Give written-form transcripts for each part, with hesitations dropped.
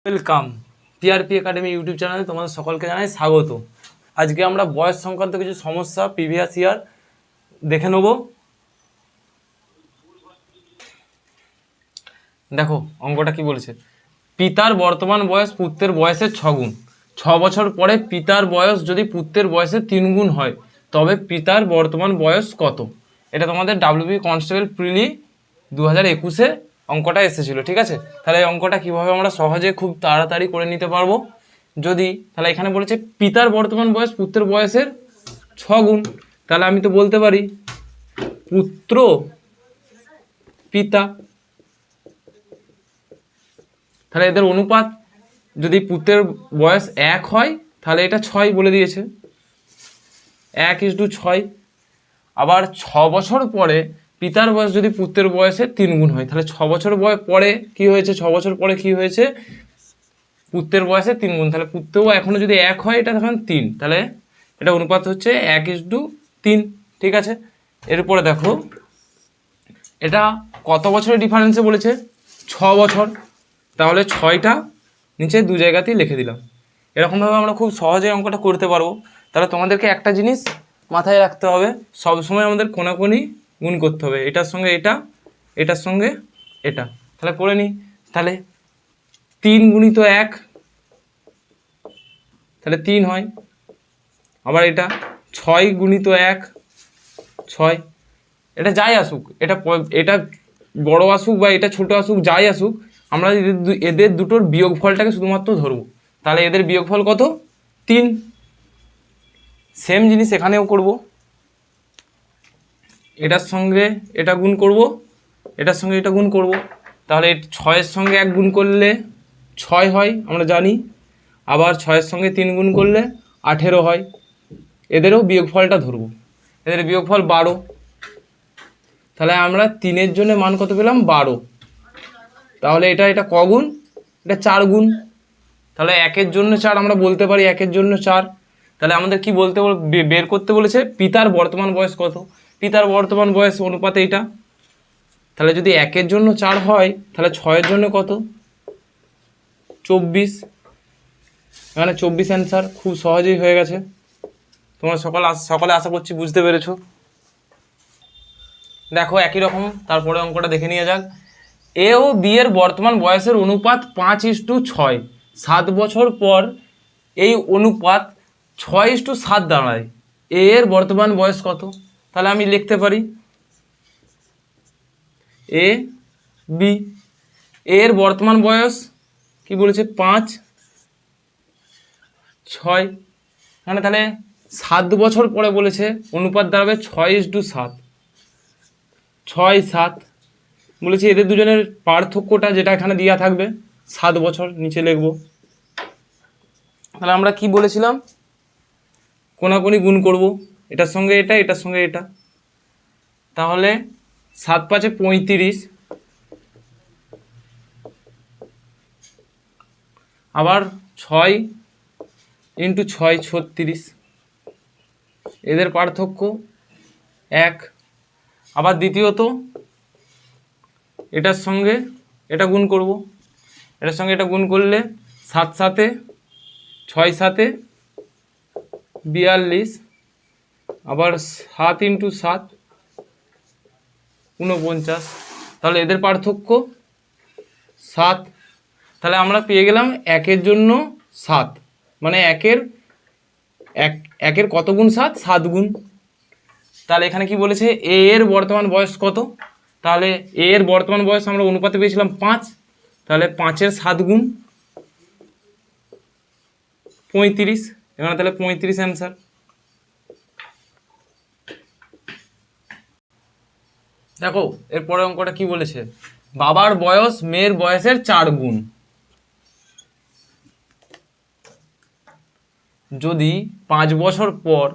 Welcome TRP academy YouTube চ্যানেলে তোমাদের সকলকে জানাই স্বাগত। আজকে আমরা বয়স সংক্রান্ত কিছু সমস্যা প্রিভিয়াস ইয়ার দেখে নেব। দেখো অঙ্কটা কি বলেছে, পিতার বর্তমান বয়স পুত্রের বয়সের 6 গুণ। 6 বছর পরে পিতার বয়স যদি পুত্রের বয়সের 3 গুণ হয় তবে পিতার বর্তমান বয়স কত? এটা তোমাদের ডাব্লিউবি কনস্টেবল প্রিলি 2021-এ অঙ্কটা এসেছিল, ঠিক আছে? তাহলে এই অঙ্কটা কীভাবে আমরা সহজে খুব তাড়াতাড়ি করে নিতে পারবো, যদি তাহলে এখানে বলেছে পিতার বর্তমান বয়স পুত্রের বয়সের 6 গুণ, তাহলে আমি তো বলতে পারি পুত্র পিতা, তাহলে এদের অনুপাত যদি পুত্রের বয়স 1 হয় তাহলে এটা 6 বলে দিয়েছে, 1:6। আবার 6 বছর পরে পিতার বয়স যদি পুত্রের বয়সে 3 গুণ হয়, তাহলে 6 বছর পরে কি হয়েছে, 6 বছর পরে কি হয়েছে, পুত্রের বয়সে 3 গুণ, তাহলে পুত্রও এখনও যদি 1 হয় এটা তখন 3, তাহলে এটা অনুপাত হচ্ছে 1:3, ঠিক আছে? এরপরে দেখো এটা কত বছরের ডিফারেন্সে বলেছে, 6 বছর, তাহলে 6টা নিচে 2 জায়গাতেই লিখে দিলাম। এরকমভাবে আমরা খুব সহজে অঙ্কটা করতে পারবো। তাহলে তোমাদেরকে একটা জিনিস মাথায় রাখতে হবে, সবসময় আমাদের কোনাকুনি গুণ করতে হবে, এটার সঙ্গে এটা, এটার সঙ্গে এটা। তাহলে করে নিই, তাহলে 3 গুণিত 1 তাহলে 3 হয়, আবার এটা 6 গুণিত 1 6, এটা যাই আসুক, এটা বড় আসুক বা এটা ছোট আসুক, যাই আসুক, আমরা এদের দুটোর বিয়োগফলটাকে শুধুমাত্র ধরবো। তাহলে এদের বিয়োগফল কত, 3। সেম জিনিস এখানেও করব, এটার সঙ্গে এটা গুণ করব, এটার সঙ্গে এটা গুণ করব, তাহলে 6-এর সঙ্গে 1 গুণ করলে 6 হয় আমরা জানি, আবার 6-এর সঙ্গে 3 গুণ করলে 18 হয়। এদেরও বিয়োগফলটা ধরব, এদের বিয়োগফল 12, তাহলে আমরা 3-এর জন্য মান কত পেলাম, 12। তাহলে এটা ক গুণ, এটা 4 গুণ, তাহলে 1-এর জন্য 4 আমরা বলতে পারি 1-এর জন্য 4। তাহলে আমাদের কি বলতে বের করতে বলেছে, পিতার বর্তমান বয়স কত, পিতার বর্তমান বয়স অনুপাতে এটা, তাহলে যদি 1-এর জন্য 4 হয় তাহলে 6-এর জন্য কত, 24। এখানে 24 অ্যান্সার, খুব সহজেই হয়ে গেছে। তোমরা সকালে আশা করছি বুঝতে পেরেছো। দেখো একই রকম তারপরে অঙ্কটা দেখে নিয়ে যাক। এ ও বি এর বর্তমান বয়সের অনুপাত 5:6, 7 বছর পর এই অনুপাত 6:7 দাঁড়ায়, এ এর বর্তমান বয়স কত? তাহলে আমি লিখতে পারি এ বি, এর বর্তমান বয়স কি বলেছে, 5:6, এখানে তাহলে 7 বছর পরে বলেছে অনুপাত দাঁড়াবে 6:7, 6-7 বলেছি, এদের দুজনের পার্থক্যটা যেটা এখানে দেওয়া থাকবে 7 বছর নিচে লিখব। তাহলে আমরা কি বলেছিলাম, কোনাকুনি গুণ করব, এটার সঙ্গে এটা, এটার সঙ্গে এটা, তাহলে 7-5 35, আবার 6x6 36, এদের পার্থক্য 1। আবার দ্বিতীয়ত এটার সঙ্গে এটা গুণ করব, এটার সঙ্গে এটা গুণ করলে 7-7 6-7 42, আবার 7x7 49, তাহলে এদের পার্থক্য 7। তাহলে আমরা পেয়ে গেলাম 1-এর জন্য 7, মানে একের কত গুণ 7, 7 গুণ। তাহলে এখানে কি বলেছে, এ এর বর্তমান বয়স কত, তাহলে এ এর বর্তমান বয়স আমরা অনুপাতে পেয়েছিলাম 5, তাহলে 5-এর 7 গুণ 35, এখানে তাহলে 35 অ্যান্সার। দেখো এরপরে অঙ্কটা কি বলেছে, বাবার বয়স মেয়ের বয়সের 4 গুণ, যদি 5 বছর পর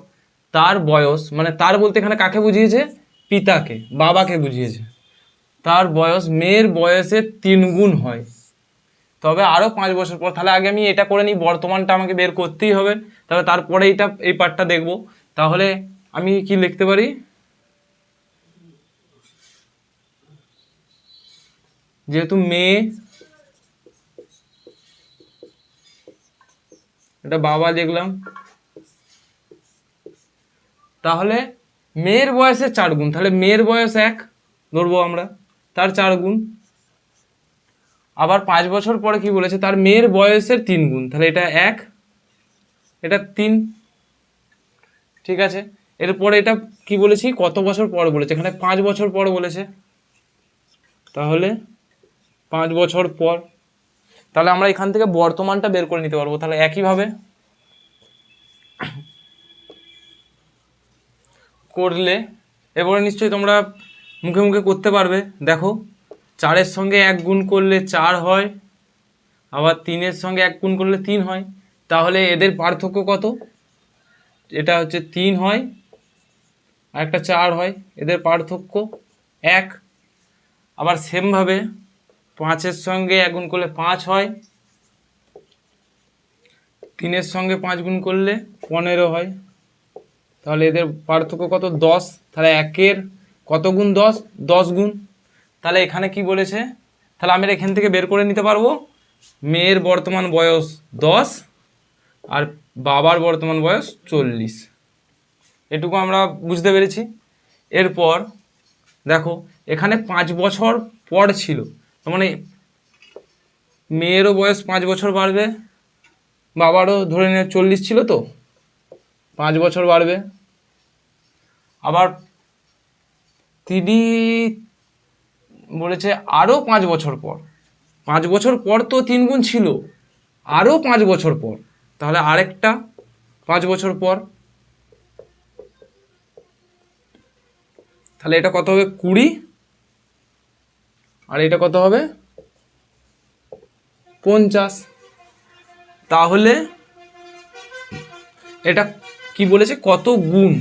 তার বয়স, মানে তার বলতে এখানে কাকে বুঝিয়েছে, পিতাকে, বাবাকে বুঝিয়েছে, তার বয়স মেয়ের বয়সের 3 গুণ হয় তবে আরও 5 বছর পর, তাহলে আগে আমি এটা করে নিই, বর্তমানটা আমাকে বের করতেই হবে, তাহলে তারপরে এই পার্টটা দেখব। তাহলে আমি কি লিখতে পারি, যেহেতু মেয়ে এটা বাবা লিখলাম। তাহলে মেয়ের বয়সে 4 গুণ, তাহলে মেয়ের বয়স 1 ধরবো আমরা, তার 4 গুণ। আবার 5 বছর পরে কি বলেছে, তার মেয়ের বয়সের 3 গুণ, তাহলে এটা 1, এটা 3। ঠিক আছে, এরপরে এটা কি বলেছি, কত বছর পর বলেছে, এখানে 5 বছর পর বলেছে, তাহলে 5 বছর পর। তাহলে আমরা এখান থেকে বর্তমানটা বের করে নিতে পারবো। তাহলে একইভাবে করলে এবারে নিশ্চয়ই তোমরা মুখে মুখে করতে পারবে। দেখো 4-এর সঙ্গে 1 গুণ করলে 4 হয়, আবার 3-এর সঙ্গে 1 গুণ করলে 3 হয়। তাহলে এদের পার্থক্য কত, এটা হচ্ছে 3 হয় আর একটা 4 হয়, এদের পার্থক্য 1। আবার সেমভাবে 5-এর সঙ্গে 1 গুণ করলে 5 হয়, 3-এর সঙ্গে 5 গুণ করলে 15 হয়। তাহলে এদের পার্থক্য কত, 10। তাহলে 1-এর কত গুণ, 10, 10 গুণ। তাহলে এখানে কি বলেছে, তাহলে আমরা এখান থেকে বের করে নিতে পারবো মেয়ের বর্তমান বয়স 10 আর বাবার বর্তমান বয়স 40। এটুকু আমরা বুঝতে পেরেছি। এরপর দেখো এখানে 5 বছর পর ছিল, তার মানে মেয়েরও বয়স 5 বছর বাড়বে, বাবারও ধরে নিয়ে 40 ছিল তো 5 বছর বাড়বে। আবার তিনি বলেছে আরও 5 বছর পর, 5 বছর পর তো 3 গুণ ছিল, আরও 5 বছর পর, তাহলে আরেকটা 5 বছর পর। তাহলে এটা কত হবে, 20, আর এটা কত হবে 50। তাহলে এটা কি বলেছে, কত গুণ,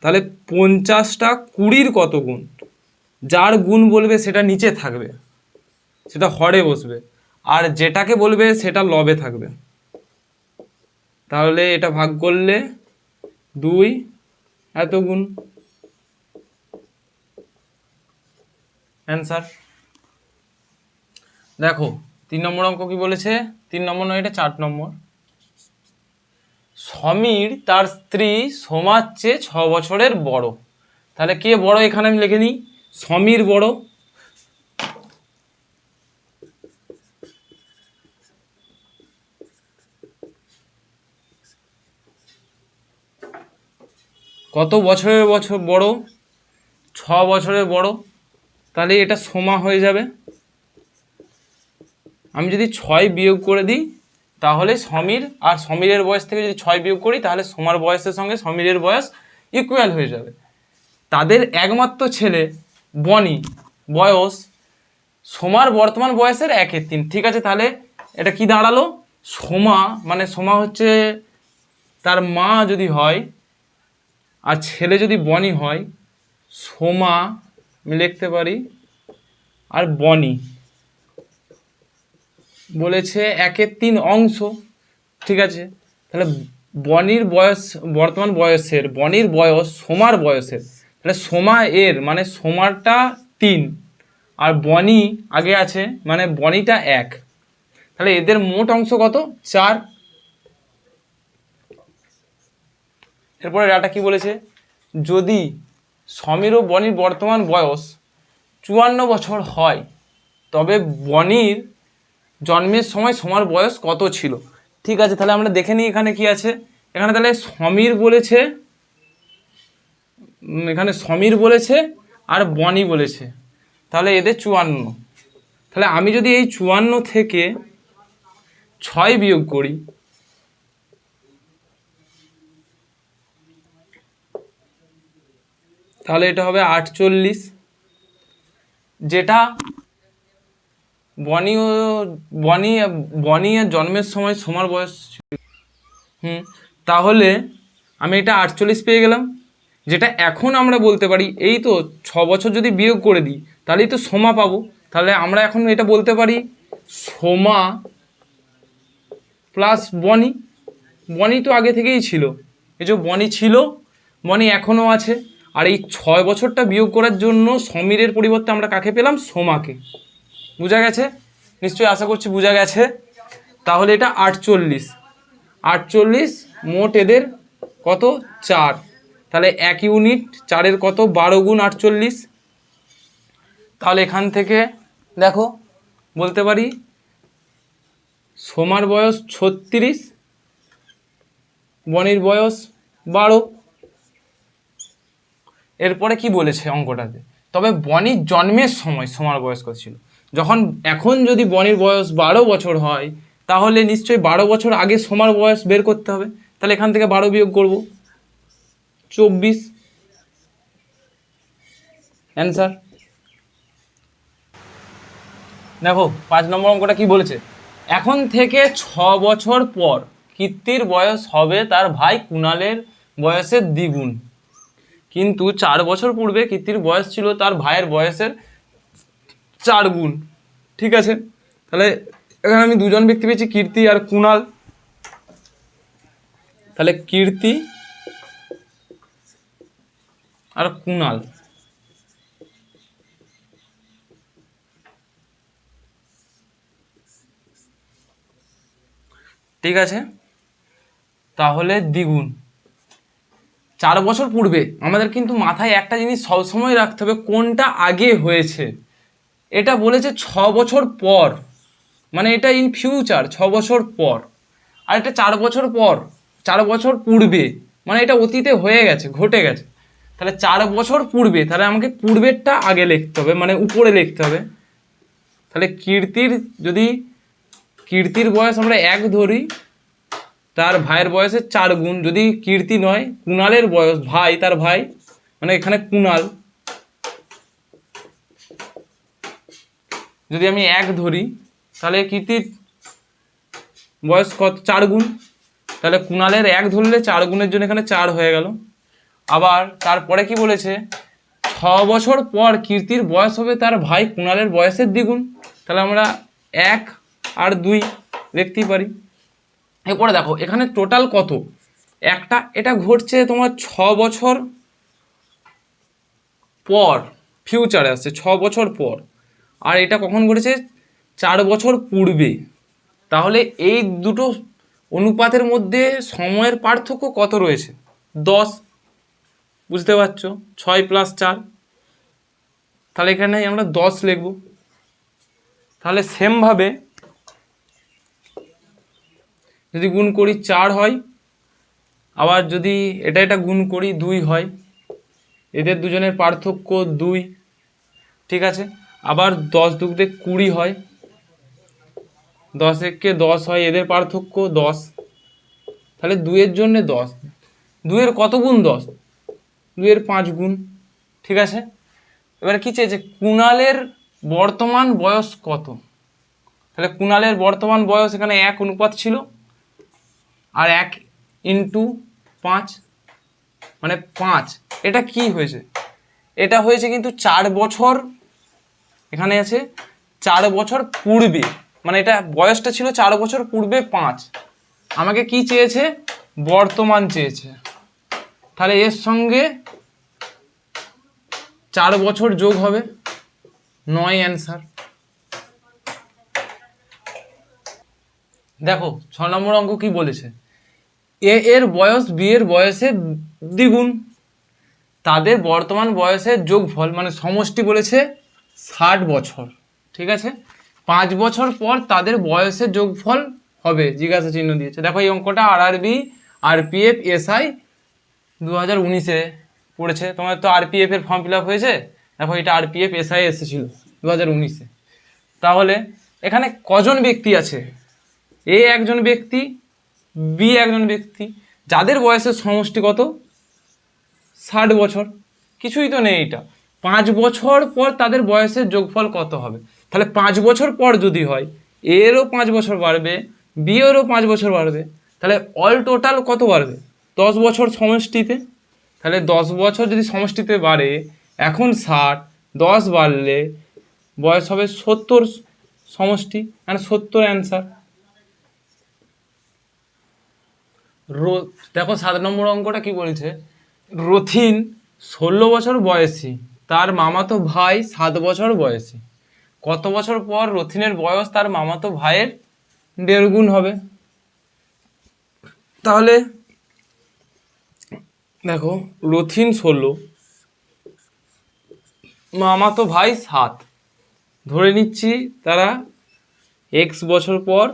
তাহলে 50টা 20-র কত গুণ, যার গুণ বলবে সেটা নিচে থাকবে, সেটা হরে বসবে, আর যেটাকে বলবে সেটা লবে থাকবে। তাহলে এটা ভাগ করলে 2 এত গুণ, অ্যান্সার। দেখো 3 নম্বর অঙ্ক কি বলেছে, 3 নম্বর নয়, এটা 4 নম্বর। সমীর তার স্ত্রী সোমার চেয়ে 6 বছরের বড়। তাহলে কে বড়, এখানে আমি লিখে নিই সমীর বড়। কত বছরের বড়, 6 বছরের বড়, তাহলে এটা সোমা হয়ে যাবে। আমি যদি 6 বিয়োগ করে দিই তাহলে সমীর, আর সমীরের বয়স থেকে যদি 6 বিয়োগ করি তাহলে সোমার বয়সের সঙ্গে সমীরের বয়স ইকুয়াল হয়ে যাবে। তাদের একমাত্র ছেলে বনি বয়স সোমার বর্তমান বয়সের 1/3। ঠিক আছে, তাহলে এটা কি দাঁড়ালো, সোমা মানে সোমা হচ্ছে তার মা যদি হয়, আর ছেলে যদি বনি হয়, সোমা আমি লিখতে পারি, আর বনি বলেছে 1/3 অংশ। ঠিক আছে, তাহলে বনির বয়স বর্তমান বয়সের, বনির বয়স সোমার বয়সের, তাহলে সোমা এর মানে সোমারটা 3 আর বনি আগে আছে মানে বনিটা 1, তাহলে এদের মোট অংশ কত, 4। এরপরে এটা কি বলেছে, যদি সমীর ও বনির বর্তমান বয়স 54 বছর হয় তবে বনির জন্মের সময় সোমার বয়স কত ছিল। ঠিক আছে, তাহলে আমরা দেখে নিই এখানে কি আছে। এখানে তাহলে সমীর বলেছে, এখানে সমীর বলেছে আর বনি বলেছে, তাহলে এদের 54। তাহলে আমি যদি এই 54 থেকে 6 বিয়োগ করি, তাহলে এটা হবে 48, যেটা বনির জন্মের সময় সোমার বয়স। তাহলে আমি এটা 48 পেয়ে গেলাম, যেটা এখন আমরা বলতে পারি এই তো 6 বছর যদি বিয়োগ করে দিই তাহলেই তো সোমা পাবো। তাহলে আমরা এখন এটা বলতে পারি সোমা প্লাস বনি, বনি তো আগে থেকেই ছিল, এই যে বনি ছিল, বনি এখনও আছে, আর এই 6 বছরটা বিয়োগ করার জন্য সমীরের পরিবর্তে আমরা কাকে পেলাম, সোমাকে। বোঝা গেছে নিশ্চয়ই, আশা করছি বোঝা গেছে। তাহলে এটা 48, 48, মোট এদের কত 4, তাহলে 1 ইউনিট 4-এর কত 12 গুণ 48। তাহলে এখান থেকে দেখো বলতে পারি সোমার বয়স 36, বনির বয়স 12। এরপরে কি বলেছে অঙ্কটাতে, তবে বনির জন্মের সময় সোমার বয়স কত ছিল। যখন এখন যদি বনির বয়স 12 বছর হয় তাহলে নিশ্চয়ই 12 বছর আগে সোমার বয়স বের করতে হবে। তাহলে এখান থেকে 12 বিয়োগ করব, 24 অ্যান্সার। দেখো 5 নম্বর অঙ্কটা কি বলেছে, এখন থেকে 6 বছর পর কীর্তির বয়স হবে তার ভাই কুণালের বয়সের দ্বিগুণ, কিন্তু 4 বছর পূর্বে কীর্তির বয়স ছিল তার ভাইয়ের বয়সের 4 গুণ। ঠিক আছে, তাহলে এখানে আমি দুজন ব্যক্তি পেয়েছি, কীর্তি আর কুণাল। তাহলে কীর্তি আর কুণাল, ঠিক আছে, তাহলে দ্বিগুণ 4 বছর পূর্বে। আমাদের কিন্তু মাথায় একটা জিনিস সবসময় রাখতে হবে, কোনটা আগে হয়েছে। এটা বলেছে 6 বছর পর, মানে এটা ইন ফিউচার 6 বছর পর, আর এটা 4 বছর পর, 4 বছর পূর্বে, মানে এটা অতীতে হয়ে গেছে, ঘটে গেছে। তাহলে 4 বছর পূর্বে, তাহলে আমাকে পূর্বেরটা আগে লিখতে হবে, মানে উপরে লিখতে হবে। তাহলে কীর্তির বয়স আমরা 1 ধরি, তার ভাইয়ের বয়সের 4 গুণ। যদি কীর্তি নয়, কুণালের বয়স, ভাই, তার ভাই, মানে এখানে কুণাল, যদি আমি 1 ধরি তাহলে কীর্তির বয়স কত 4 গুণ। তাহলে কুণালের 1 ধরলে 4 গুণের জন্য এখানে 4 হয়ে গেল। আবার তারপরে কি বলেছে, 6 বছর পর কীর্তির বয়স হবে তার ভাই কুণালের বয়সের দ্বিগুণ। তাহলে আমরা 1 আর 2 লিখতেই পারি। এরপরে দেখো এখানে টোটাল কত, একটা, এটা ঘটছে তোমার 6 বছর পর, ফিউচারে আসছে 6 বছর পর, আর এটা কখন ঘটেছে 4 বছর পূর্বে। তাহলে এই দুটো অনুপাতের মধ্যে সময়ের পার্থক্য কত রয়েছে, 10। বুঝতে পারছো, 6 + 4, তাহলে এখানে আমরা 10 লিখব। তাহলে সেমভাবে যদি গুণ করি 4 হয়, আবার যদি এটা গুণ করি 2 হয়, এদের দুজনের পার্থক্য 2। ঠিক আছে, আবার 10 দুগুণে 20 হয়, 10 একে 10 হয়, এদের পার্থক্য 10। তাহলে 2 এর জন্য 10, 2 এর কত গুণ 10, 2 এর 5 গুণ। ঠিক আছে, এবার কি চেয়েছে, কুণালের বর্তমান বয়স কত। তাহলে কুণালের বর্তমান বয়স এখানে 1 অনুপাত ছিল, আর 1 × 5 মানে 5। এটা কি হয়েছে, এটা হয়েছে কিন্তু 4 বছর, এখানে আছে 4 বছর পূর্বে, মানে এটা বয়সটা ছিল 4 বছর পূর্বে 5। আমাকে কি চেয়েছে, বর্তমান চেয়েছে। তাহলে এর সঙ্গে 4 বছর যোগ হবে, 9 অ্যান্সার। দেখো 6 নম্বর অঙ্ক কি বলেছে, এ এর বয়স বি এর বয়সের দ্বিগুণ, তাদের বর্তমান বয়সের যোগফল, মানে সমষ্টি বলেছে 60 বছর। ঠিক আছে, 5 বছর পর তাদের বয়সের যোগফল হবে, জিজ্ঞাসা চিহ্ন দিয়েছে। দেখো এই অঙ্কটা আরআরবি আরপিএফ এসআই 2019-এ পড়েছে। তোমার তো আরপিএফ এর ফর্ম ফিল আপ হয়েছে, দেখো এটা আরপিএফ এসআই এসেছিল 2019-এ। তাহলে এখানে কজন ব্যক্তি আছে, এ একজন ব্যক্তি, বি একজন ব্যক্তি, যাদের বয়সের সমষ্টি কত 60 বছর। কিছুই তো নেই, এটা 5 বছর পর তাদের বয়সের যোগফল কত হবে। তাহলে 5 বছর পর যদি হয়, এরও 5 বছর বাড়বে, বি এরও 5 বছর বাড়বে, তাহলে অল টোটাল কত বাড়বে, 10 বছর সমষ্টিতে। তাহলে 10 বছর যদি সমষ্টিতে বাড়ে, এখন 60, 10 বাড়লে বয়স হবে 70 সমষ্টি, মানে 70 অ্যান্সার। দেখো 7 নম্বর অঙ্কটা কি বলছে, রথিন 16 বছর বয়সী, তার মামাতো ভাই 7 বছর বয়সী। কত বছর পর রথিনের বয়স তার মামাতো ভাইয়ের 1.5 গুণ হবে। তাহলে দেখো রথিন 16, মামাতো ভাই 7, ধরে নিচ্ছি তারা এক্স বছর পর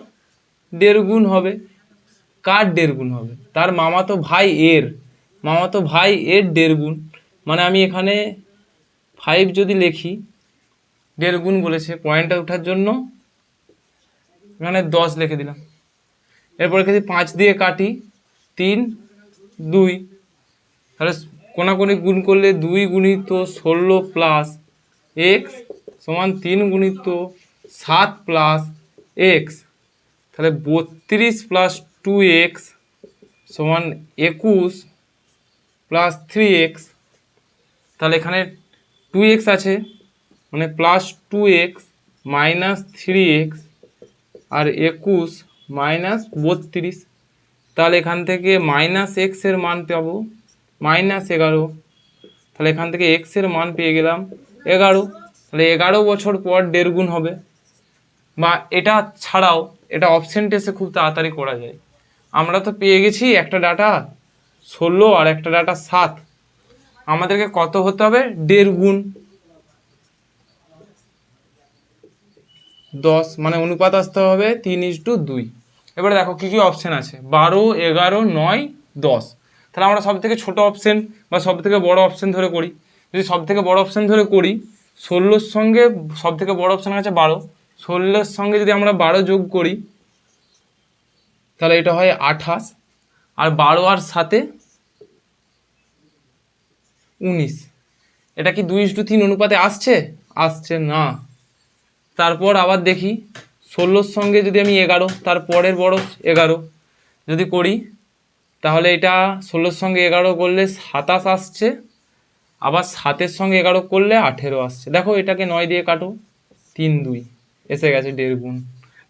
1.5 গুণ হবে। কার 1.5 গুণ হবে? তার মামাতো ভাই এর 1.5 গুণ। মানে আমি এখানে 5 যদি লিখি, 1.5 গুণ বলেছে, পয়েন্টটা ওঠার জন্য এখানে 10 লিখে দিলাম। এরপরে যদি 5 দিয়ে কাটি, 3, 2, তাহলে কোনাকুনি গুণ করলে 2 গুণিত 16 প্লাস এক্স সমান 3 গুণিত 7 প্লাস এক্স, তাহলে 32 প্লাস 2x সমান 21 প্লাস 3x। তাহলে এখানে 2x আছে, মানে প্লাস 2x মাইনাস 3x আর 21 মাইনাস 32। তাহলে এখান থেকে মাইনাস এক্স এর মান পাবো -11। তাহলে এখান থেকে এক্স এর মান পেয়ে গেলাম 11। তাহলে 11 বছর পর 1.5 গুণ হবে। বা এটা ছাড়াও এটা অপশন টেস্টে খুব তাড়াতাড়ি করা যায়। আমরা তো পেয়ে গেছি একটা ডাটা 16 আর একটা ডাটা 7, আমাদেরকে কত হতে হবে? 1.5 গুণ 10, মানে অনুপাত আসতে হবে 3:2। এবারে দেখো কি কি অপশন আছে, 12, 11, 9, 10। তাহলে আমরা সব থেকে ছোট অপশন বা সব থেকে বড় অপশন ধরে করি। যদি সব থেকে বড় অপশন ধরে করি, 16-র সঙ্গে সব থেকে বড় অপশন আছে 12, 16-এর সঙ্গে যদি আমরা 12 যোগ করি তাহলে এটা হয় 28, আর 12 আর 7-এ 19। এটা কি 2:3 অনুপাতে আসছে? আসছে না। তারপর আবার দেখি 16-র সঙ্গে যদি আমি 11, তার পরের বড় 11 যদি করি, তাহলে এটা 16-র সঙ্গে 11 করলে 27 আসছে, আবার 7-এর সঙ্গে 11 করলে 18 আসছে। দেখো এটাকে 9 দিয়ে কাটো, 3, 2 এসে গেছে 1.5 গুণ।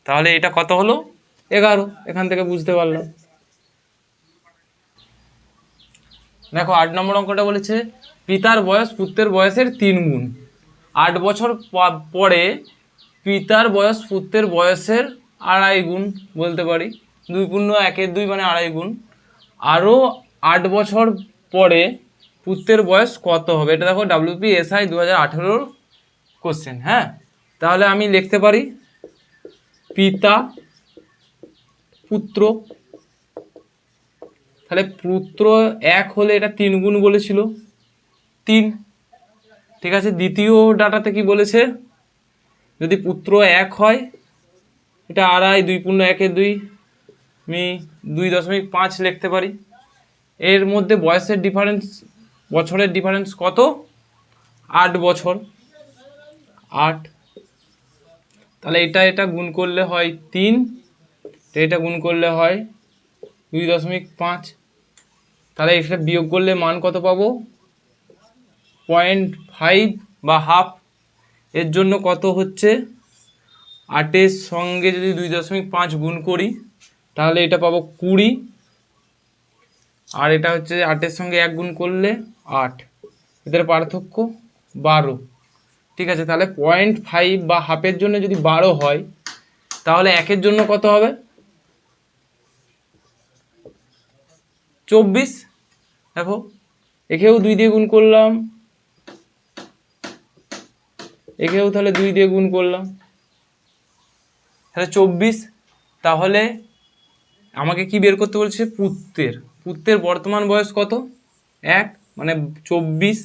তাহলে এটা কত হলো? 11। এখান থেকে বুঝতে পারলাম। দেখো 8 নম্বর অঙ্কটা বলেছে পিতার বয়স পুত্রের বয়সের 3 গুণ। 8 বছর পরে পিতার বয়স পুত্রের বয়সের 2.5 গুণ বলতে পারি। 2 পূর্ণ 1-2 মানে 2.5 গুণ। আরও 8 বছর পরে পুত্রের বয়স কত হবে? এটা দেখো WPSI 2018-র কোশ্চেন। হ্যাঁ, তাহলে আমি লিখতে পারি পিতা পুত্র। তাহলে পুত্র 1 হলে এটা 3 গুণ বলেছিল, 3। ঠিক আছে, দ্বিতীয় ডাটাতে কি বলেছে? যদি পুত্র 1 হয় এটা 2.5, 2 পূর্ণ 1-2 আমি 2.5 লিখতে পারি। এর মধ্যে বয়সের ডিফারেন্স, বছরের ডিফারেন্স কত? 8 বছর, 8। তাহলে এটা গুণ করলে হয় 3, এটা গুণ করলে হয় 2.5। তাহলে এটা বিয়োগ করলে মান কত পাবো? 0.5 বা হাফ। এর জন্য কত হচ্ছে? 8-এর সঙ্গে যদি 2.5 গুণ করি তাহলে এটা পাবো 20, আর এটা হচ্ছে 8-এর সঙ্গে 1 গুণ করলে 8, এদের পার্থক্য 12। ঠিক আছে, তাহলে 0.5 বা হাফের জন্য যদি 12 হয় তাহলে 1-এর জন্য কত হবে? 24। দেখো একেও 2 দিয়ে গুণ করলাম, একেও তাহলে 2 দিয়ে গুণ করলাম, তাহলে 24। তাহলে আমাকে কি বের করতে বলছে? পুত্রের বর্তমান বয়স কত? 1, মানে 24।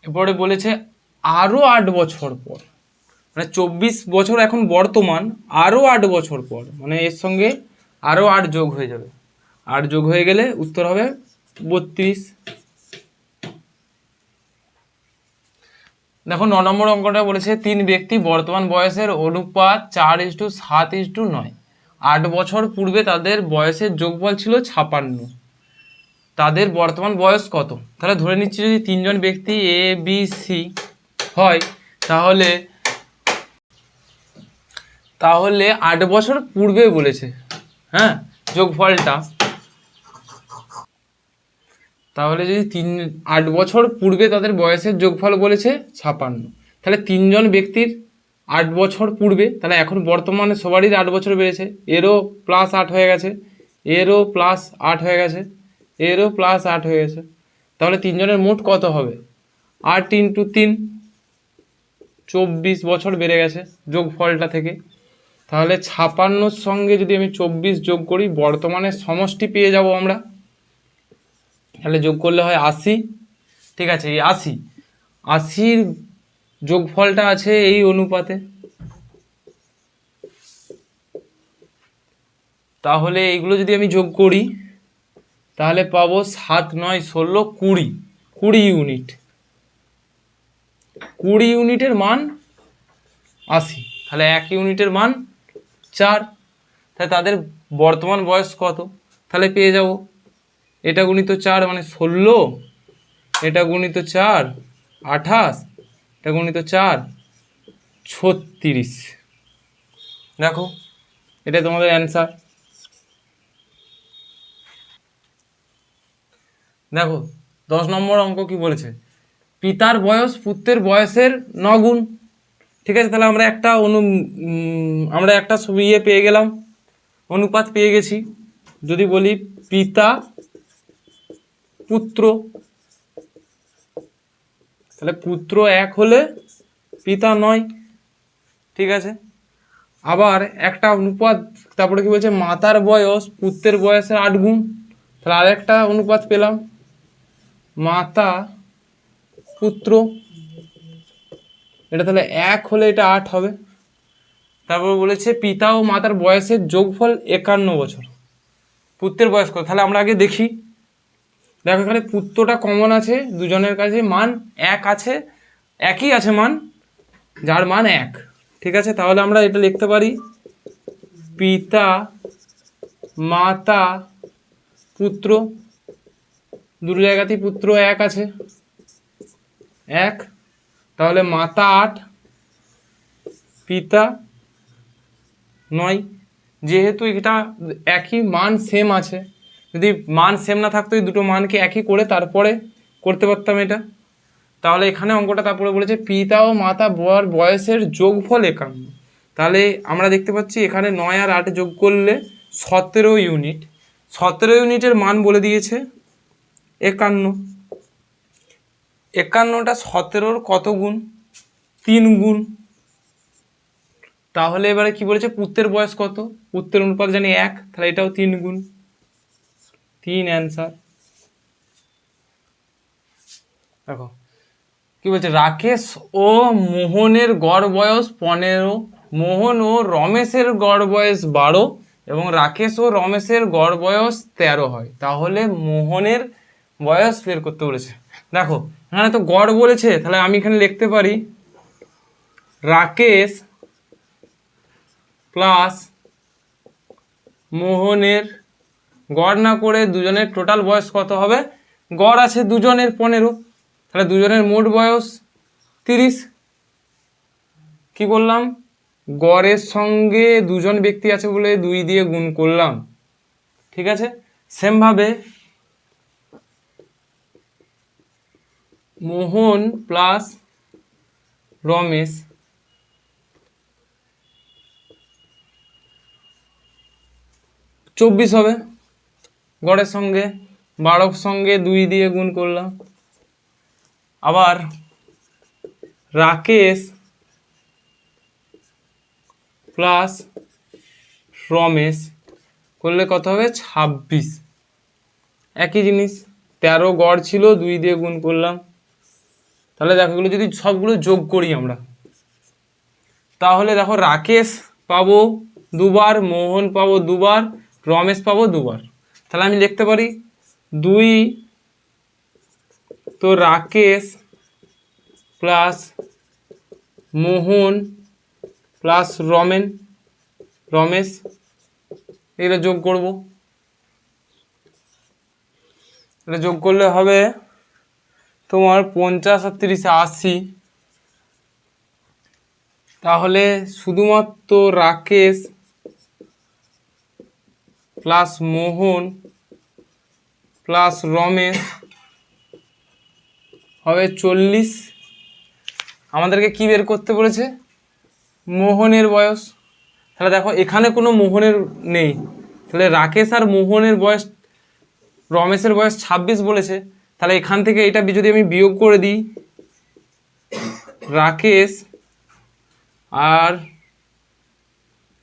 এরপরে বলেছে আরও 8 বছর পর, মানে 24 বছর এখন বর্তমান, আরও 8 বছর পর, মানে এর সঙ্গে আরও 8 যোগ হয়ে যাবে। 8 যোগ হয়ে গেলে উত্তর হবে 32। দেখো 9 নম্বর অঙ্কটা বলেছে 3 ব্যক্তি বর্তমান বয়সের অনুপাত 4:7:9। 8 বছর পূর্বে তাদের বয়সের যোগফল ছিল 56। তাদের বর্তমান বয়স কত? তাহলে ধরে নিচ্ছি যদি 3 জন ব্যক্তি ABC হয় তাহলে 8 বছর পূর্বে বলেছে, হ্যাঁ, যোগফলটা। তাহলে যদি 8 বছর পূর্বে তাদের বয়সের যোগফল বলেছে 56, তাহলে 3 জন ব্যক্তির 8 বছর পূর্বে, তাহলে এখন বর্তমানে সবারই 8 বছর বেড়েছে, এরও +8 হয়ে গেছে, এরও +8 হয়ে গেছে, এরও +8 হয়ে গেছে। তাহলে তিনজনের মোট কত হবে? 8 × 3 24 বছর বেড়ে গেছে যোগফলটা থেকে। তাহলে 56-র সঙ্গে যদি আমি 24 যোগ করি বর্তমানে সমষ্টি পেয়ে যাব আমরা। তাহলে যোগ করলে হয় 80। ঠিক আছে, এই 80-র যোগফলটা আছে এই অনুপাতে। তাহলে এইগুলো যদি আমি যোগ করি তাহলে পাবো 7, 9, 16, 20 ইউনিট। 20 ইউনিটের মান 80, তাহলে 1 ইউনিটের মান 4। তাহলে তাদের বর্তমান বয়স কত? তাহলে পেয়ে যাব এটা গুণিত 4 মানে 16, এটা গুণিত 4 28, এটা গুণিত 4 36। দেখো এটা তোমাদের অ্যান্সার। দেখো 10 নম্বর অঙ্ক কি বলেছে? পিতার বয়স পুত্রের বয়সের 9 গুণ। ঠিক আছে, তাহলে আমরা একটা ইয়ে পেয়ে গেলাম, অনুপাত পেয়ে গেছি। যদি বলি পিতা পুত্র, তাহলে পুত্র 1 হলে পিতা 9। ঠিক আছে, আবার একটা অনুপাত, তারপরে কি বলছে? মাতার বয়স পুত্রের বয়সের 8 গুণ। তাহলে আরেকটা অনুপাত পেলাম, মাতা পুত্র, এটা তাহলে 1 হলে এটা 8 হবে। তারপর বলেছে পিতা ও মাতার বয়সের যোগফল 51 বছর। পুত্রের বয়স কত? তাহলে আমরা আগে দেখি। দেখো এখানে পুত্রটা কমন আছে, দুজনের কাছে মান 1 আছে, একই আছে মান, যার মান 1। ঠিক আছে, তাহলে আমরা এটা লিখতে পারি পিতা মাতা পুত্র, দুটো জায়গাতেই পুত্র 1 আছে, 1। তাহলে মাতা 8, পিতা 9। যেহেতু এটা একই মান সেম আছে, যদি মান সেম না থাকতো এই দুটো মানকে একই করে তারপরে করতে পারতাম এটা। তাহলে এখানে অঙ্কটা তারপরে বলেছে পিতা ও মাতা বয়সের যোগফল 51। তাহলে আমরা দেখতে পাচ্ছি এখানে 9 আর 8 যোগ করলে 17 ইউনিট। 17 ইউনিটের মান বলে দিয়েছে 51। 51টা 17-র কত গুণ? 3 গুণ। তাহলে এবারে কি বলেছে? পুত্রের বয়স কত? পুত্রের অনুপাত জানি 1, তাহলে এটাও 3 গুণ। 3 অ্যান্সার। দেখো কি বলছে? রাকেশ ও মোহনের গড় বয়স 15, মোহন ও রমেশের গড় বয়স 12 এবং রাকেশ ও রমেশের গড় বয়স 13 হয়। তাহলে মোহনের বয়স বের করতে বলেছে। দেখো এখানে তো গড় বলেছে, তাহলে আমি এখানে লিখতে পারি রাকেশ প্লাস মোহনের গড় না করে দুজনের টোটাল বয়স কত হবে? গড় আছে দুজনের 15, তাহলে দুজনের মোট বয়স 30। কি করলাম? গড়ের সঙ্গে দুজন ব্যক্তি আছে বলে 2 দিয়ে গুণ করলাম। ঠিক আছে, সেমভাবে মোহন প্লাস রমেশ, চব্বিশ হবে। গড়ের সঙ্গে 12 সঙ্গে 2 দিয়ে গুণ করলাম। আবার রাকেশ প্লাস রমেশ করলে কত হবে? 26। একই জিনিস, 13 গড় ছিল, 2 দিয়ে গুণ করলাম। তাহলে দেখো এগুলো যদি সবগুলো যোগ করি আমরা, তাহলে দেখো রাকেশ পাবো 2 বার, মোহন পাবো 2 বার, রমেশ পাবো 2 বার। তাহলে আমি লিখতে পারি 2 তো রাকেশ প্লাস মোহন প্লাস রমেশ এগুলো যোগ করব। এটা যোগ করলে হবে তোমার 50 আর 30 80। তাহলে শুধুমাত্র রাকেশ প্লাস মোহন প্লাস রমেশ হবে 40। আমাদেরকে কি বের করতে বলেছে? মোহনের বয়স, তাহলে দেখো এখানে কোনো মোহনের নেই, তাহলে রাকেশ আর মোহনের বয়স, রমেশের বয়স 26 বলেছে, তাহলে এখান থেকে এটা যদি আমি বিয়োগ করে দিই, রাকেশ আর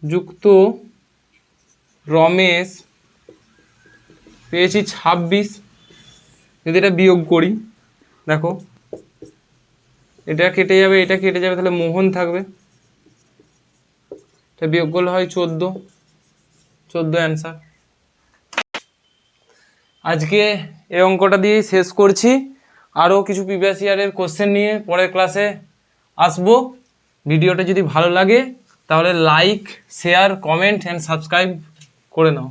যুক্ত রমেশ পেয়েছি 26, যদি এটা বিয়োগ করি দেখো এটা কেটে যাবে, এটা কেটে যাবে, তাহলে মোহন থাকবে, এটা বিয়োগ করলে হয় 14 অ্যান্সার। আজকে এই অঙ্কটা দিয়েই শেষ করছি, আরও কিছু প্রিভিয়াস ইয়ারের কোশ্চেন নিয়ে পরের ক্লাসে আসবো। ভিডিওটা যদি ভালো লাগে তাহলে like, share, comment and subscribe করে নাও।